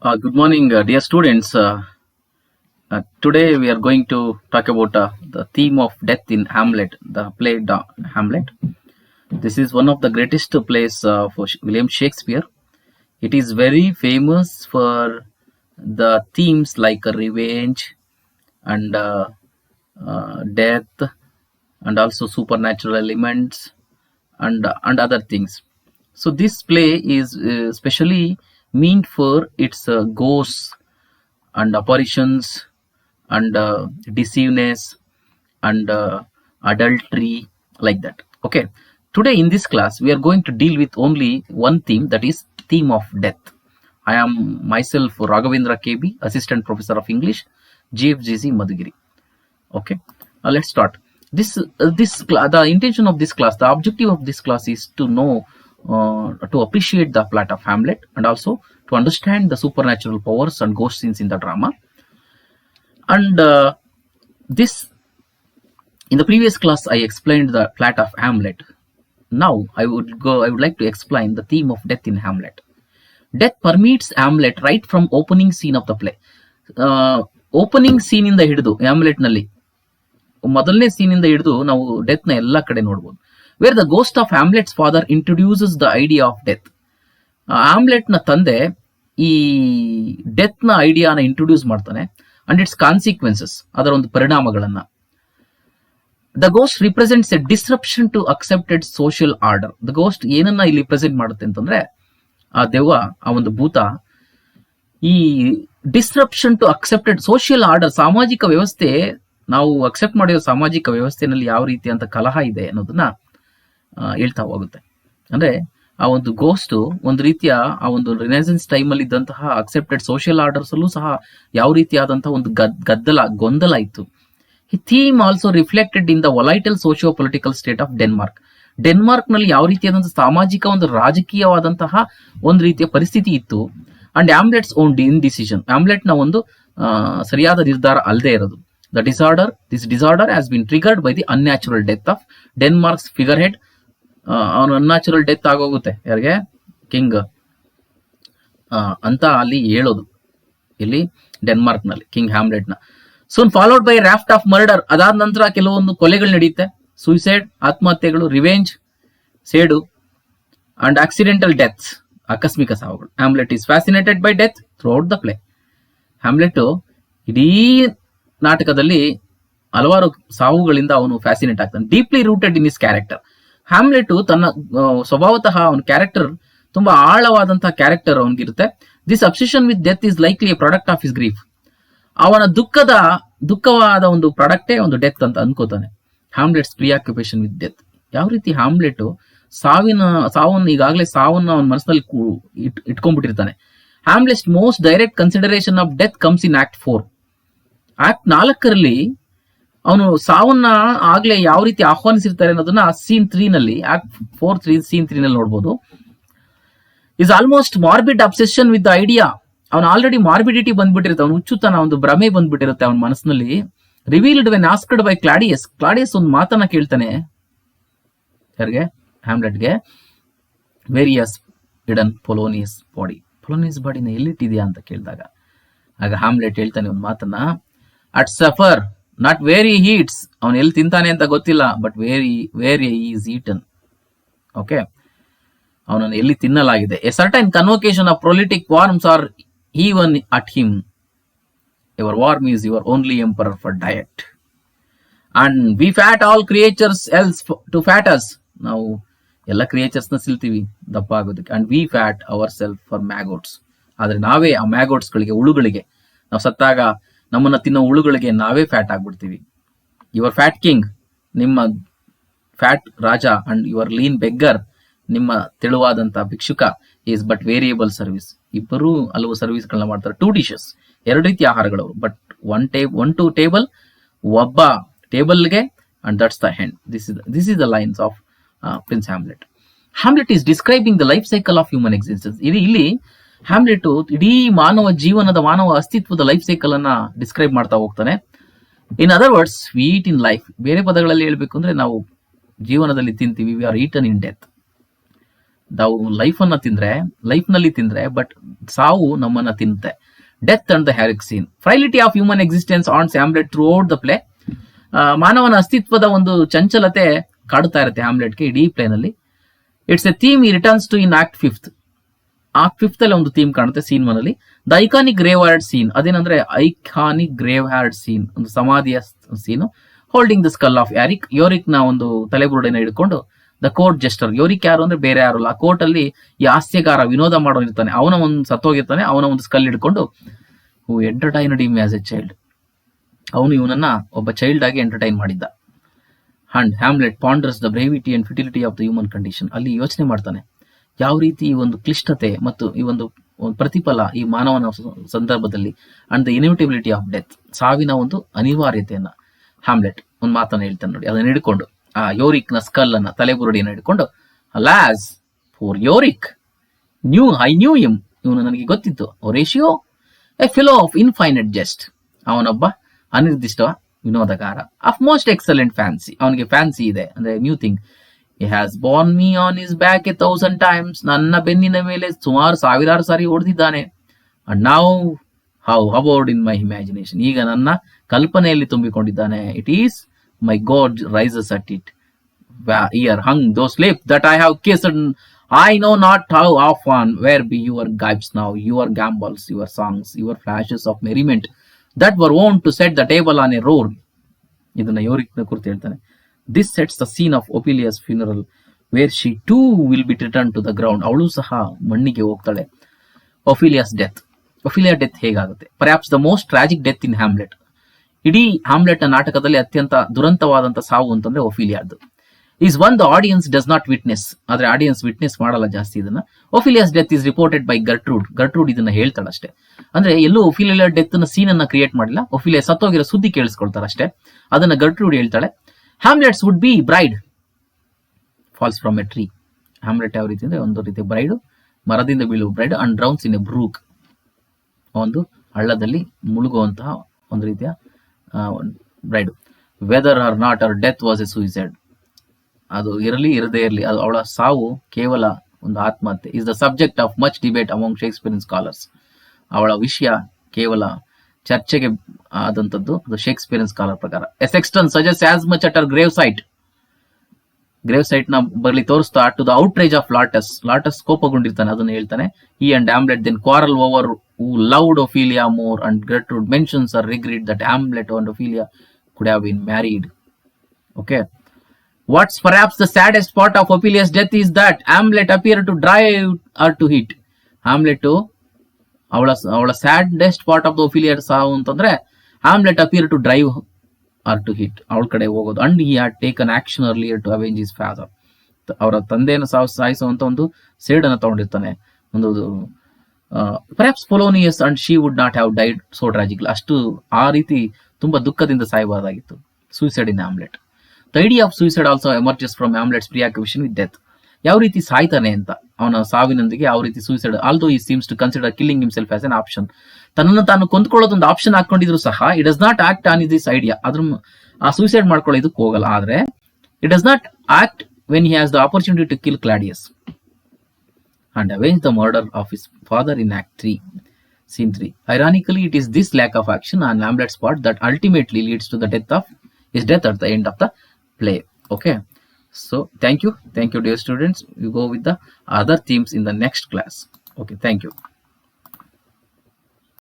Good morning, dear students. Today we are going to talk about the theme of death in Hamlet, the play Hamlet. This is one of the greatest plays for William Shakespeare. It is very famous for the themes like revenge and death, and also supernatural elements and other things. So this play is specially meant for its ghosts and apparitions and deceiveness and adultery, like that. Okay, today in this class we are going to deal with only one theme, that is theme of death. I am myself Raghavendra KB, assistant professor of English, GFGC Madhugiri. Okay, let's start. The intention of this class, the objective of this class is to know, to appreciate the plot of Hamlet, and also to understand the supernatural powers and ghost scenes in the drama. And this in the previous class I explained the plot of Hamlet. Now I would like to explain the theme of death in Hamlet. Death permeates Hamlet right from opening scene of the play. Opening scene ಇಂದ ಹಿಡಿದು Hamlet ನಲ್ಲಿ ಮೊದಲನೇ scene ಇಂದ ಹಿಡಿದು ನಾವು death ನ ಎಲ್ಲಾ ಕಡೆ ನೋಡಬಹುದು. Where the ghost of Hamlet's father introduces the idea of death. Hamlet ನ ತಂದೆ ಈ ಡೆತ್ ನ ಐಡಿಯಾನ ಇಂಟ್ರೊಡ್ಯೂಸ್ ಮಾಡ್ತಾನೆ ಅಂಡ್ ಇಟ್ಸ್ ಕಾನ್ಸಿಕ್ವೆನ್ಸಸ್, ಅದರ ಒಂದು ಪರಿಣಾಮಗಳನ್ನ. The ghost represents a disruption to accepted social order. The ghost ಏನನ್ನ ಇಲ್ಲಿ ಪ್ರೆಸೆಂಟ್ ಮಾಡುತ್ತೆ ಅಂತಂದ್ರೆ, ಆ ದೆವ್ವ, ಆ ಒಂದು ಭೂತ, ಈ disruption to accepted social order, ಸಾಮಾಜಿಕ ವ್ಯವಸ್ಥೆ, ನಾವು ಅಕ್ಸೆಪ್ಟ್ ಮಾಡಿರೋ ಸಾಮಾಜಿಕ ವ್ಯವಸ್ಥೆನಲ್ಲಿ ಯಾವ ರೀತಿ ಅಂತ ಕಲಹ ಇದೆ ಅನ್ನೋದನ್ನ ಹೇಳ್ತಾ ಹೋಗುತ್ತೆ. ಅಂದ್ರೆ ಆ ಒಂದು ಗೋಸ್ಟ್ ಒಂದು ರೀತಿಯ ಆ ಒಂದು ರಿನೆಸೆನ್ಸ್ ಟೈಮ್ ಅಲ್ಲಿ ಇದ್ದಂತಹ ಅಕ್ಸೆಪ್ಟೆಡ್ ಸೋಷಿಯಲ್ ಆರ್ಡರ್ಸ್ ಅಲ್ಲೂ ಸಹ ಯಾವ ರೀತಿಯಾದಂತಹ ಒಂದು ಗೊಂದಲ ಇತ್ತು. Theme also reflected in the volatile socio political state of Denmark. Denmark ನಲ್ಲಿ ಯಾವ ರೀತಿಯಾದಂತಹ ಸಾಮಾಜಿಕ ಒಂದು ರಾಜಕೀಯವಾದಂತಹ ಒಂದು ರೀತಿಯ ಪರಿಸ್ಥಿತಿ ಇತ್ತು. And Hamlet's own decision, Hamlet ನ ಒಂದು ಸರಿಯಾದ ನಿರ್ಧಾರ ಅಲ್ಲದೆ ಇರೋದು. This disorder has been triggered by the unnatural death of Denmark's figurehead. ಅವನು ಅನ್ಯಾಚುರಲ್ ಡೆತ್ ಆಗೋಗುತ್ತೆ, ಯಾರಿಗೆ? ಕಿಂಗ್ ಅಂತ ಅಲ್ಲಿ ಹೇಳೋದು, ಇಲ್ಲಿ ಡೆನ್ಮಾರ್ಕ್ ನಲ್ಲಿ ಕಿಂಗ್ ಹ್ಯಾಮ್ಲೆಟ್ ನ. Soon followed by raft of murder. ಅದಾದ ನಂತರ ಕೆಲವೊಂದು ಕೊಲೆಗಳು ನಡೆಯುತ್ತೆ, ಸೂಸೈಡ್, ಆತ್ಮಹತ್ಯೆಗಳು, ರಿವೆಂಜ್, ಸೇಡು, ಅಂಡ್ ಆಕ್ಸಿಡೆಂಟಲ್ ಡೆತ್ಸ್, ಆಕಸ್ಮಿಕ ಸಾವುಗಳು. Hamlet is fascinated by death throughout the play. Hamlet ಇಡೀ ನಾಟಕದಲ್ಲಿ ಹಲವಾರು ಸಾವುಗಳಿಂದ ಅವನು ಫ್ಯಾಸಿನೇಟ್ ಆಗ್ತಾನೆ. Deeply rooted in his character. Hamlet ತನ್ನ ಸ್ವಭಾವತಃ ಅವನ ಕ್ಯಾರೆಕ್ಟರ್ ತುಂಬಾ ಆಳವಾದಂತಹ ಕ್ಯಾರೆಕ್ಟರ್ ಅವನಿಗಿರುತ್ತೆ. This obsession with death is likely a product of his grief. ಅವನ ದುಃಖವಾದ ಒಂದು ಪ್ರಾಡಕ್ಟೇ ಒಂದು ಡೆತ್ ಅಂತ ಅನ್ಕೋತಾನೆ. ಹ್ಯಾಮ್ಲೆಟ್ಸ್ ಪ್ರಿಯಾಕ್ಯುಪೇಷನ್ ವಿತ್ ಡೆತ್. ಯಾವ ರೀತಿ ಹ್ಯಾಮ್ಲೆಟ್ ಸಾವನ್ನು ಈಗಾಗಲೇ ಸಾವನ್ನ ಅವನ ಮನಸ್ಸಿನಲ್ಲಿ ಇಟ್ಕೊಂಡ್ಬಿಟ್ಟಿರ್ತಾನೆ. Hamlet's most direct consideration of death comes in act 4. Act 4ರಲ್ಲಿ ಅವನು ಸಾವನ್ನ ಆಗ್ಲೇ ಯಾವ ರೀತಿ ಆಹ್ವಾನಿಸಿರ್ತಾರೆ ಅನ್ನೋದನ್ನ ಸೀನ್ 3 ನಲ್ಲಿ, ಆಕ್ಟ್ 4 ಸೀನ್ 3 ನಲ್ಲಿ ನೋಡಬಹುದು. His almost morbid obsession with the idea. ಅವನು ಆಲ್ರೆಡಿ ಮಾರ್ಬಿಡಿಟಿ ಬಂದ್ಬಿಟ್ಟಿರುತ್ತೆ, ಅವನು ಹುಚ್ಚುತನ, ಒಂದು ಭ್ರಮೆ ಬಂದ್ಬಿಟ್ಟಿರುತ್ತೆ ಅವನ ಮನಸ್ಸಿನಲ್ಲಿ. Revealed when asked by Claudius. Claudius ಒಂದು ಮಾತನ್ನ ಕೇಳ್ತಾನೆ, ಯಾರಿಗೆ? ಹ್ಯಾಮ್ಲೆಟ್ಗೆ. Where is hidden Polonius body. Polonius ಬಾಡಿನ ಎಲ್ಲಿಟ್ಟಿದ್ಯಾ ಅಂತ ಕೇಳಿದಾಗ ಆಗ ಹ್ಯಾಮ್ಲೆಟ್ ಹೇಳ್ತಾನೆ ಒಂದು ಮಾತನ್ನ, at supper not where he eats. ಅವನು ಎಲ್ಲಿ ತಿಂತಾನೆ ಅಂತ ಗೊತ್ತಿಲ್ಲ, but where is eaten. Okay, ಅವನನ್ನು ಎಲ್ಲಿ ತಿನ್ನಲಾಗಿದೆ. A certain convocation of ಪ್ರೊಲಿಟಿಕ್ warms are even at him. Your worm is your only emperor for diet. And we fat all creatures else to fat us. ನಾವು ಎಲ್ಲ creatures ನ ಸಿಲ್ತೀವಿ ದಪ್ಪ ಆಗೋದಕ್ಕೆ. And we fat ourself for maggots. ಆದ್ರೆ ನಾವೇ ಆ ಮ್ಯಾಗೋಟ್ಸ್ ಗಳಿಗೆ, ಹುಳುಗಳಿಗೆ, ನಾವು ಸತ್ತಾಗ ನಮ್ಮನ್ನ ತಿನ್ನೋ ಹುಳುಗಳಿಗೆ ನಾವೇ ಫ್ಯಾಟ್ ಆಗ್ಬಿಡ್ತೀವಿ. ಯುವರ್ ಫ್ಯಾಟ್ ಕಿಂಗ್, ನಿಮ್ಮ ಫ್ಯಾಟ್ ರಾಜ, ಅಂಡ್ ಯುವರ್ ಲೀನ್ ಬೆಗ್ಗರ್, ನಿಮ್ಮ ತೆಳುವಾದಂತ ಭಿಕ್ಷುಕ, ಈಸ್ ಬಟ್ ವೇರಿಯಬಲ್ ಸರ್ವಿಸ್. ಇಬ್ಬರೂ ಹಲವು ಸರ್ವಿಸ್ಗಳನ್ನ ಮಾಡ್ತಾರೆ. 2 ಡಿಶಸ್, 2 ರೀತಿಯ ಆಹಾರಗಳವರು, ಬಟ್ ಒನ್ ಟು ಟೇಬಲ್, ಒಬ್ಬ ಟೇಬಲ್ಗೆ, and that's the end. This is the lines of prince Hamlet. Hamlet is describing the life cycle of human existence. ಇಲ್ಲಿ ಹ್ಯಾಮ್ಲೆಟ್ ಇಡೀ ಮಾನವ ಅಸ್ತಿತ್ವದ ಲೈಫ್ ಸೈಕಲ್ ಅನ್ನ ಡಿಸ್ಕ್ರೈಬ್ ಮಾಡ್ತಾ ಹೋಗ್ತಾನೆ. In other words, we eat in life. ಬೇರೆ ಪದಗಳಲ್ಲಿ ಹೇಳ್ಬೇಕು ಅಂದ್ರೆ, ನಾವು ಜೀವನದಲ್ಲಿ ತಿಂತೀವಿ. We are eaten in death. ನಾವು ಲೈಫ್ನಲ್ಲಿ ತಿಂದ್ರೆ ಬಟ್ ಸಾವು ನಮ್ಮನ್ನ ತಿನ್ನುತ್ತೆ. Death and the Yorick scene. Frailty of human existence haunts Hamlet throughout the play. ಮಾನವನ ಅಸ್ತಿತ್ವದ ಒಂದು ಚಂಚಲತೆ ಕಾಡುತ್ತಾ ಇರುತ್ತೆ ಹ್ಯಾಮ್ಲೆಟ್ಗೆ ಇಡೀ ಪ್ಲೇನಲ್ಲಿ. It's a theme he returns to in act 5th. Act 5th ಅಲ್ಲಿ ಒಂದು ಥೀಮ್ ಕಾಣುತ್ತೆ ಸೀನ್ 1 ಅಲ್ಲಿ. The iconic graveyard scene. ಅದೇನಂದ್ರೆ ಐಕಾನಿಕ್ ಗ್ರೇವ್ ಹ್ಯಾರ್ಡ್ ಸೀನ್, ಒಂದು ಸಮಾಧಿಯ scene. Holding the skull of Yorick. Yorick ನ ಒಂದು ತಲೆಬುರುಡೆನ ಹಿಡ್ಕೊಂಡು ದ ಕೋರ್ಟ್ ಜೆಸ್ಟರ್. ಯೋರಿಕ್ ಯಾರು ಅಂದ್ರೆ ಬೇರೆ ಯಾರು ಅಲ್ಲ, ಆ ಕೋರ್ಟ್ ಅಲ್ಲಿ ಈ ಹಾಸ್ಯಗಾರ ವಿನೋದ ಮಾಡೋ ಇರ್ತಾನೆ, ಅವನ ಒಂದು ಸತ್ತೋಗಿರ್ತಾನೆ, ಅವನ ಒಂದು ಸ್ಕಲ್ ಹಿಡ್ಕೊಂಡು who entertained him as a child. ಅವನು ಇವನನ್ನ ಒಬ್ಬ ಚೈಲ್ಡ್ ಆಗಿ ಎಂಟರ್ಟೈನ್ ಮಾಡಿದ್ದ. And Hamlet ponders the brevity and futility of the human condition. ಅಲ್ಲಿ ಯೋಚನೆ ಮಾಡ್ತಾನೆ ಯಾವ ರೀತಿ ಈ ಒಂದು ಕ್ಲಿಷ್ಟತೆ ಮತ್ತು ಈ ಒಂದು ಪ್ರತಿಫಲ ಈ ಮಾನವನ ಸಂದರ್ಭದಲ್ಲಿ and the inevitability of death, ಸಾವಿನ ಒಂದು ಅನಿವಾರ್ಯತೆಯನ್ನ ಹ್ಯಾಮ್ಲೆಟ್ ಒಂದು ಮಾತನ್ನ ಹೇಳ್ತಾನೆ ನೋಡಿ. ಅದನ್ನ ಹಿಡ್ಕೊಂಡು ಆ ಯೋರಿಕ್ ನ ಸ್ಕಲ್ ಅನ್ನ ತಲೆಬುರುಡಿಯನ್ನು ಹಿಡ್ಕೊಂಡು, alas for Yorick I knew him. ಇವನು ನನಗೆ ಗೊತ್ತಿತ್ತು. Horatio a fellow of infinite jest. ಅವನೊಬ್ಬ ಅನಿರ್ದಿಷ್ಟ ವಿನೋದಗಾರ. Of most excellent fancy. ಅವನಿಗೆ ಫ್ಯಾನ್ಸಿ ಇದೆ ಅಂದ್ರೆ new thing. He has borne me on his back 1,000 times. ನನ್ನ ಬೆನ್ನಿನ ಮೇಲೆ ಸುಮಾರು 1000 ಸಾರಿ ಓಡಿದಿದ್ದಾನೆ. And now how about in my imagination. ಈಗ ನನ್ನ ಕಲ್ಪನೆಯಲ್ಲಿ ತುಂಬಿಕೊಂಡಿದ್ದಾನೆ. It is my God rises at it. Here hung those lips that I have kissed. I know not how often. Where be your gibes now, your gambols, your songs, your flashes of merriment that were wont to set the table on a roar. ಇದನ್ನ ಯೋರಿಕ್ನ ಕುರಿತು ಹೇಳ್ತಾನೆ. This sets the scene of Ophelia's funeral, where she too will be returned to the ground. ಅವಳು ಸಹ ಮಣ್ಣಿಗೆ ಹೋಗ್ತಾಳೆ. Ophelia's death. Ophelia death ಹೇಗಾಗುತ್ತೆ? Perhaps the most tragic death in Hamlet. ಇಡೀ Hamlet ನ ನಾಟಕದಲ್ಲಿ ಅತ್ಯಂತ ದುರಂತವಾದಂತ ಸಾವು ಅಂತಂದ್ರೆ ಒಫಿಲಿಯಾದ್ದು. Is one the audience does not witness. ಆದ್ರೆ ಆಡಿಯನ್ಸ್ ವಿಟ್ನೆಸ್ ಮಾಡಲ್ಲ ಜಾಸ್ತಿ ಇದನ್ನ. Ophelia's death is reported by Gertrude. Gertrude ಇದನ್ನ ಹೇಳ್ತಾಳೆ ಅಷ್ಟೇ. ಅಂದ್ರೆ ಎಲ್ಲೂ ಒಫಿಲಿಯಾ ಡೆತ್ ನ ಸೀನ್ ಅನ್ನ ಕ್ರಿಯೇಟ್ ಮಾಡಿಲ್ಲ. ಒಫಿಲಿಯಾ ಸತ್ತೋಗಿರೋ ಸುದ್ದಿ ಕೇಳಿಸ್ಕೊಳ್ತಾರೆ ಅಷ್ಟೇ. ಅದನ್ನ ಗರ್ಟ್ರೂಡ್ ಹೇಳ್ತಾಳೆ. Hamlet's would be bride falls from a tree. Hamlet ಯಾವ ರೀತಿ ಅಂದ್ರೆ ಒಂದು ರೀತಿ ಬ್ರೈಡ್, ಮರದಿಂದ ಬೀಳುವ bride. And drowns in a brook, ಒಂದು ಹಳ್ಳದಲ್ಲಿ ಮುಳುಗುವಂತಹ ಒಂದು ರೀತಿಯ bride. Whether or not our death was a suicide. ಅದು ಇರಲಿ ಇರದೇ ಇರಲಿ, ಅದು ಅವಳ ಸಾವು ಕೇವಲ ಒಂದು ಆತ್ಮಹತ್ಯೆ. Is the subject of much debate among Shakespeare scholars. ಅವಳ ವಿಷಯ ಕೇವಲ ಚರ್ಚೆಗೆ ಆದಂತದ್ದು ಅದು ಶೇಕ್ಸ್ಪಿಯರ್ ಸ್ಕಾಲರ್ ಪ್ರಕಾರ. A sexton suggest as much at our grave site. Grave site ನ ಬರಲಿ ತೋರಿಸ್ತಾ to the outrage of Laertes. Laertes ಕೋಪಗೊಂಡಿರ್ತಾನೆ, ಅದನ್ನು ಹೇಳ್ತಾನೆ. ಈ and Hamlet then quarrel over who loved Ophelia more and Gertrude mentions her regret that Hamlet and Ophelia could have been married. Okay. What's perhaps the saddest part of Ophelia's death is that Hamlet appeared to drive her to hit. Hamlet ಅವಳ saddest part of the Ophelia ಸಾವು ಅಂತಂದ್ರೆ Hamlet appear to drive her to hit, ಅವಳ ಕಡೆ ಹೋಗೋದು. And he had taken action earlier to avenge his father. ಅವರ ತಂದೆಯನ್ನು ಸಾಯಿಸುವಂತ ಒಂದು ಸೇಡನ್ನು ತಗೊಂಡಿರ್ತಾನೆ. ಒಂದು perhaps Polonius and she would not have died so tragically. ಅಷ್ಟು ಆ ರೀತಿ ತುಂಬಾ ದುಃಖದಿಂದ ಸಾಯಬಾರ್ದಾಗಿತ್ತು. Suicide in Hamlet. The idea of suicide also emerges from Hamlet's preoccupation with death. ಯಾವ ರೀತಿ ಸಾಯ್ತಾನೆ ಅಂತ, ಅವನ ಸಾವಿನೊಂದಿಗೆ ಯಾವ ರೀತಿ suicide. Although he seems to consider killing himself as an option. ತನ್ನನ್ನು ತಾನು ಕೊಂದ್ಕೊಳ್ಳೋದೊಂದು ಆಪ್ಷನ್ ಹಾಕೊಂಡಿದ್ರು ಸಹ it does not act on this idea. ಅದ್ರ ಆ ಸೂಸೈಡ್ ಮಾಡ್ಕೊಳ್ಳೋದಕ್ಕೆ ಹೋಗಲ್ಲ. ಆದ್ರೆ it does not act when he has the opportunity to kill Claudius and avenge the murder of his father in act 3, scene 3. Ironically, it is this lack of action on Hamlet's part that ultimately leads to the death of his death at the end of the play. Okay. So thank you dear students. You go with the other themes in the next class. Okay, thank you.